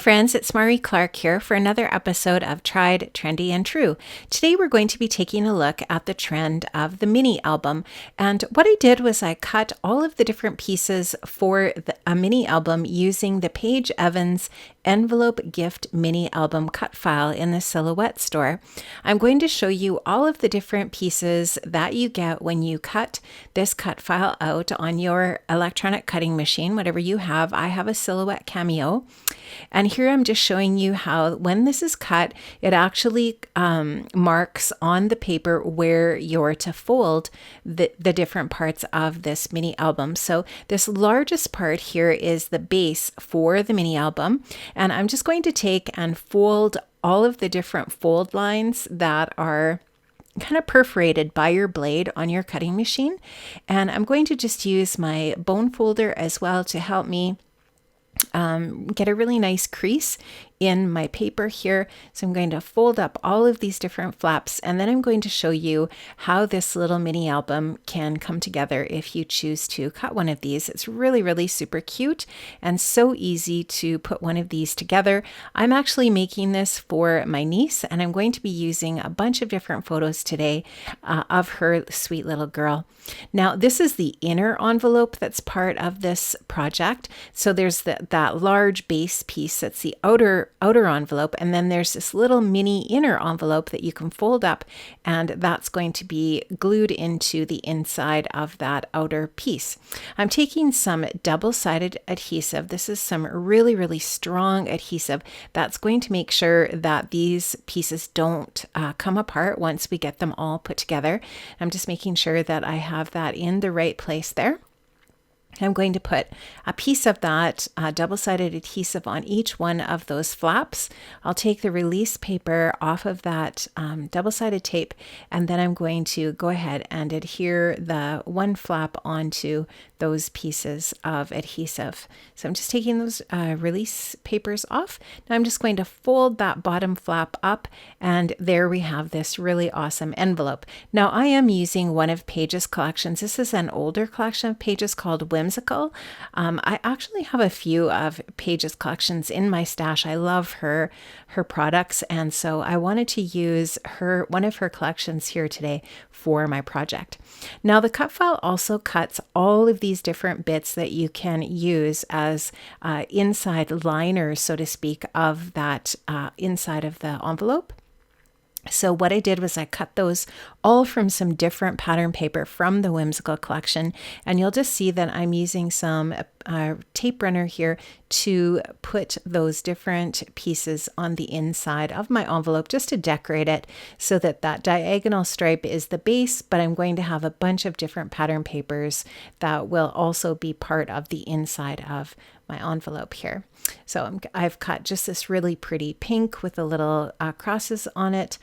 friends, it's Clarke here for another episode of Tried, Trendy, and True. Today we're going to be taking a look at the trend of the mini album. And what I did was I cut all of the different pieces for a mini album using the Paige Evans envelope gift mini album cut file in the Silhouette store. I'm going to show you all of the different pieces that you get when you cut this cut file out on your electronic cutting machine, whatever you have. I have a Silhouette Cameo. And here I'm just showing you how when this is cut, it actually marks on the paper where you're to fold the different parts of this mini album. So this largest part here is the base for the mini album. And I'm just going to take and fold all of the different fold lines that are kind of perforated by your blade on your cutting machine. And I'm going to just use my bone folder as well to help me get a really nice crease in my paper here. So I'm going to fold up all of these different flaps, and then I'm going to show you how this little mini album can come together if you choose to cut one of these. It's really, really super cute and so easy to put one of these together. I'm actually making this for my niece, and I'm going to be using a bunch of different photos today of her sweet little girl. Now, this is the inner envelope that's part of this project. So there's that large base piece that's the outer envelope, and then there's this little mini inner envelope that you can fold up, and that's going to be glued into the inside of that outer piece. I'm taking some double-sided adhesive. This is some really, really strong adhesive that's going to make sure that these pieces don't come apart once we get them all put together. I'm just making sure that I have that in the right place there. I'm going to put a piece of that double-sided adhesive on each one of those flaps. I'll take the release paper off of that double-sided tape, and then I'm going to go ahead and adhere the one flap onto those pieces of adhesive. So I'm just taking those release papers off. Now I'm just going to fold that bottom flap up, and there we have this really awesome envelope. Now I am using one of Paige's collections. This is an older collection of Paige's called Whimsical. I actually have a few of Paige's collections in my stash. I love her products, and so I wanted to use one of her collections here today for my project. Now the cut file also cuts all of these different bits that you can use as inside liners, so to speak, of that inside of the envelope. So what I did was I cut those all from some different pattern paper from the Whimsical collection, and you'll just see that I'm using some tape runner here to put those different pieces on the inside of my envelope just to decorate it so that that diagonal stripe is the base, but I'm going to have a bunch of different pattern papers that will also be part of the inside of my envelope here. So I've cut just this really pretty pink with the little crosses on it,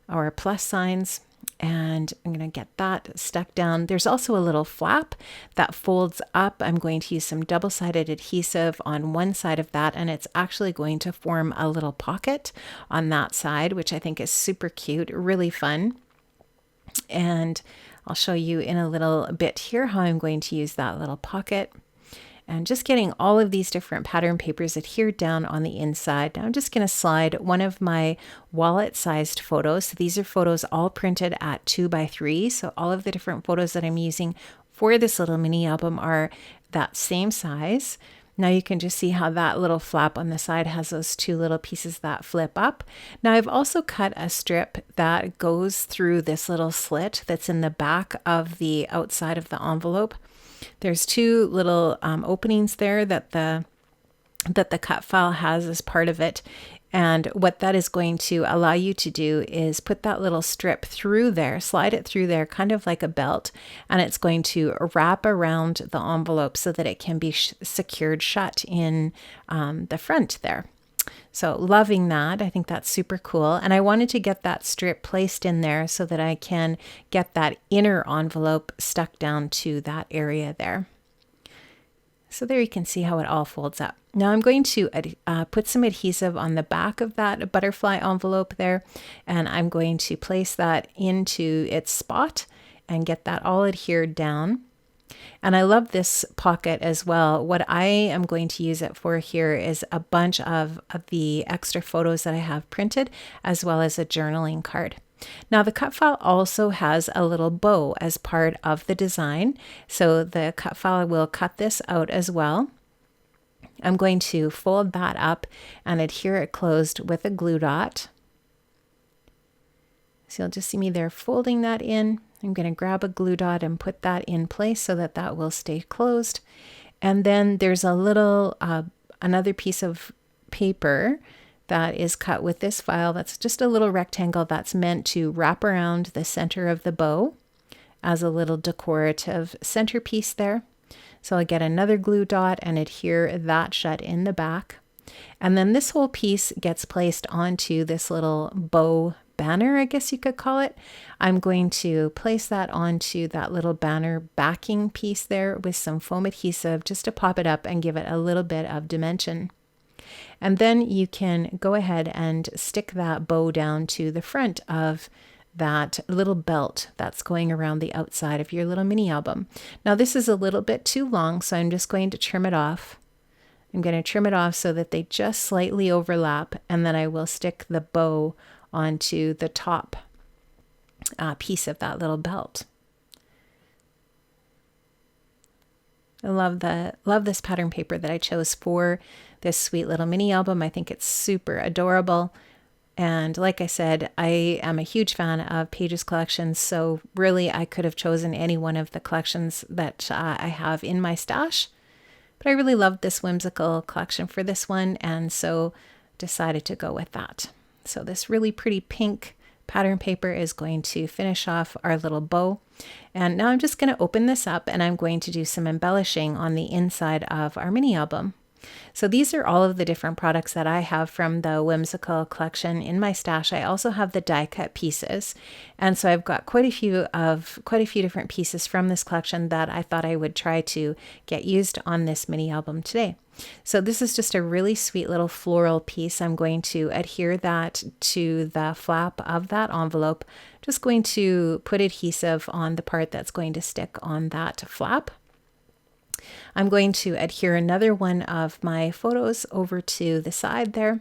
or plus signs, and I'm going to get that stuck down. There's also a little flap that folds up. I'm going to use some double-sided adhesive on one side of that, and it's actually going to form a little pocket on that side, which I think is super cute, really fun. And I'll show you in a little bit here how I'm going to use that little pocket. And just getting all of these different pattern papers adhered down on the inside. Now I'm just going to slide one of my wallet-sized photos. So these are photos all printed at 2x3. So all of the different photos that I'm using for this little mini album are that same size. Now you can just see how that little flap on the side has those two little pieces that flip up. Now I've also cut a strip that goes through this little slit that's in the back of the outside of the envelope. There's two little openings there that the cut file has as part of it. And what that is going to allow you to do is put that little strip through there, slide it through there, kind of like a belt, and it's going to wrap around the envelope so that it can be secured shut in the front there. So loving that. I think that's super cool. And I wanted to get that strip placed in there so that I can get that inner envelope stuck down to that area there. So there you can see how it all folds up. Now I'm going to put some adhesive on the back of that butterfly envelope there, and I'm going to place that into its spot and get that all adhered down. And I love this pocket as well. What I am going to use it for here is a bunch of the extra photos that I have printed, as well as a journaling card. Now the cut file also has a little bow as part of the design. So the cut file will cut this out as well. I'm going to fold that up and adhere it closed with a glue dot. So you'll just see me there folding that in. I'm going to grab a glue dot and put that in place so that that will stay closed. And then there's a little, another piece of paper that is cut with this file. That's just a little rectangle that's meant to wrap around the center of the bow as a little decorative centerpiece there. So I'll get another glue dot and adhere that shut in the back. And then this whole piece gets placed onto this little bow banner, I guess you could call it. I'm going to place that onto that little banner backing piece there with some foam adhesive just to pop it up and give it a little bit of dimension. And then you can go ahead and stick that bow down to the front of that little belt that's going around the outside of your little mini album. Now this is a little bit too long, so I'm just going to trim it off. I'm going to trim it off so that they just slightly overlap, and then I will stick the bow onto the top piece of that little belt. I love this pattern paper that I chose for this sweet little mini album. I think it's super adorable. And like I said, I am a huge fan of Paige's collections, so really I could have chosen any one of the collections that I have in my stash. But I really loved this whimsical collection for this one, and so decided to go with that. So this really pretty pink pattern paper is going to finish off our little bow. And now I'm just going to open this up and I'm going to do some embellishing on the inside of our mini album. So these are all of the different products that I have from the whimsical collection in my stash. I also have the die cut pieces. And so I've got quite a few different pieces from this collection that I thought I would try to get used on this mini album today. So this is just a really sweet little floral piece. I'm going to adhere that to the flap of that envelope. Just going to put adhesive on the part that's going to stick on that flap. I'm going to adhere another one of my photos over to the side there.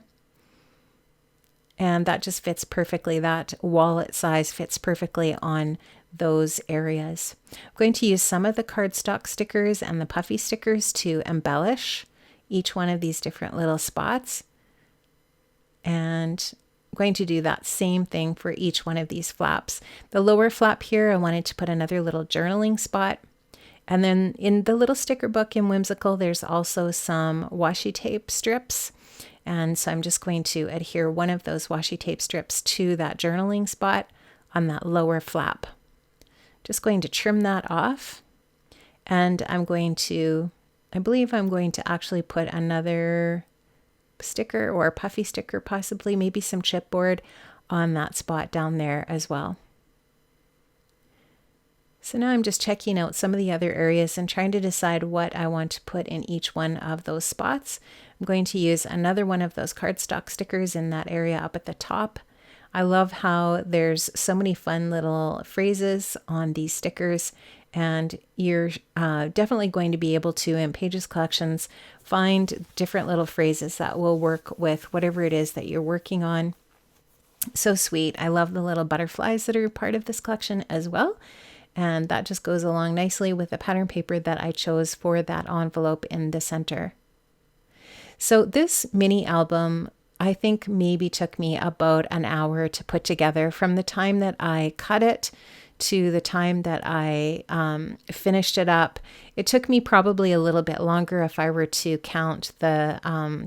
And that just fits perfectly. That wallet size fits perfectly on those areas. I'm going to use some of the cardstock stickers and the puffy stickers to embellish each one of these different little spots. And I'm going to do that same thing for each one of these flaps. The lower flap here, I wanted to put another little journaling spot. And then in the little sticker book in Whimsical, there's also some washi tape strips. And so I'm just going to adhere one of those washi tape strips to that journaling spot on that lower flap. Just going to trim that off. And I believe I'm going to actually put another sticker or a puffy sticker, possibly, maybe some chipboard on that spot down there as well. So now I'm just checking out some of the other areas and trying to decide what I want to put in each one of those spots. I'm going to use another one of those cardstock stickers in that area up at the top. I love how there's so many fun little phrases on these stickers, and you're definitely going to be able to, in Paige's collections, find different little phrases that will work with whatever it is that you're working on. So sweet. I love the little butterflies that are part of this collection as well. And that just goes along nicely with the pattern paper that I chose for that envelope in the center. So this mini album, I think maybe took me about an hour to put together, from the time that I cut it to the time that I finished it up. It took me probably a little bit longer if I were to count the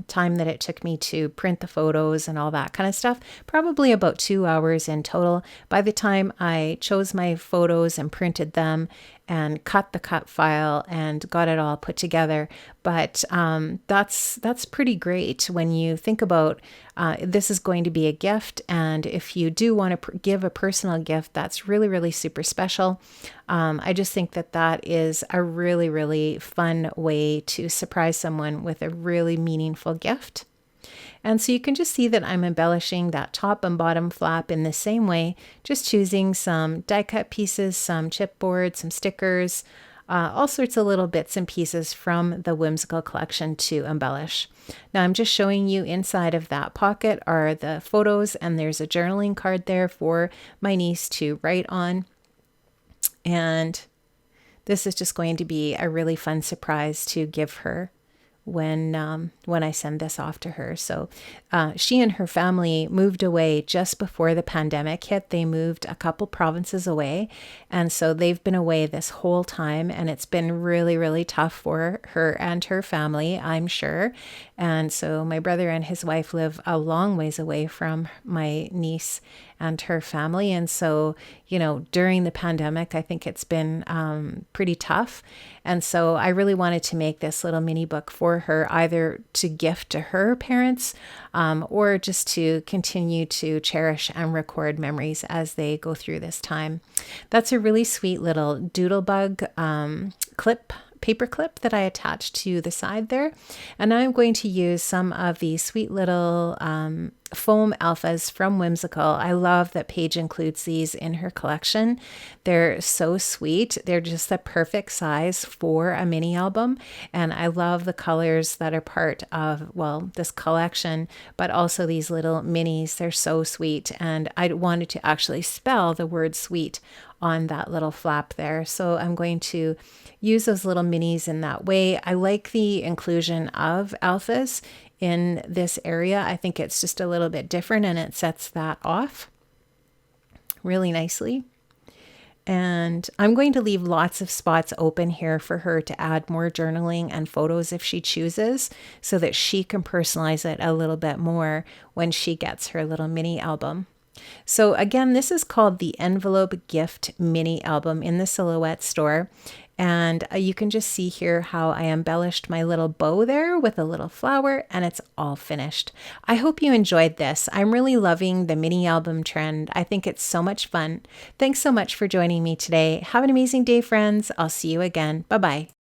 time that it took me to print the photos and all that kind of stuff. Probably about 2 hours in total by the time I chose my photos and printed them and cut the cut file and got it all put together. But that's pretty great when you think about this is going to be a gift, and if you do want to give a personal gift, that's really, really super special. I just think that that is a really, really fun way to surprise someone with a really meaningful gift. And so you can just see that I'm embellishing that top and bottom flap in the same way, just choosing some die cut pieces, some chipboard, some stickers, all sorts of little bits and pieces from the whimsical collection to embellish. Now I'm just showing you inside of that pocket are the photos, and there's a journaling card there for my niece to write on. And this is just going to be a really fun surprise to give her when I send this off to her. So she and her family moved away just before the pandemic hit. They moved a couple provinces away, and so they've been away this whole time, and it's been really, really tough for her and her family, I'm sure. And so my brother and his wife live a long ways away from my niece and her family. And so, during the pandemic, I think it's been pretty tough. And so I really wanted to make this little mini book for her, either to gift to her parents or just to continue to cherish and record memories as they go through this time. That's a really sweet little doodlebug paper clip that I attached to the side there. And now I'm going to use some of the sweet little foam alphas from Whimsical. I love that Paige includes these in her collection. They're so sweet. They're just the perfect size for a mini album. And I love the colors that are part of, this collection, but also these little minis. They're so sweet. And I wanted to actually spell the word sweet on that little flap there. So I'm going to use those little minis in that way. I like the inclusion of alphas in this area. I think it's just a little bit different, and it sets that off really nicely. And I'm going to leave lots of spots open here for her to add more journaling and photos if she chooses, so that she can personalize it a little bit more when she gets her little mini album. So again, this is called the Envelope Gift Mini Album in the Silhouette store. And you can just see here how I embellished my little bow there with a little flower, and it's all finished. I hope you enjoyed this. I'm really loving the mini album trend. I think it's so much fun. Thanks so much for joining me today. Have an amazing day, friends. I'll see you again. Bye-bye.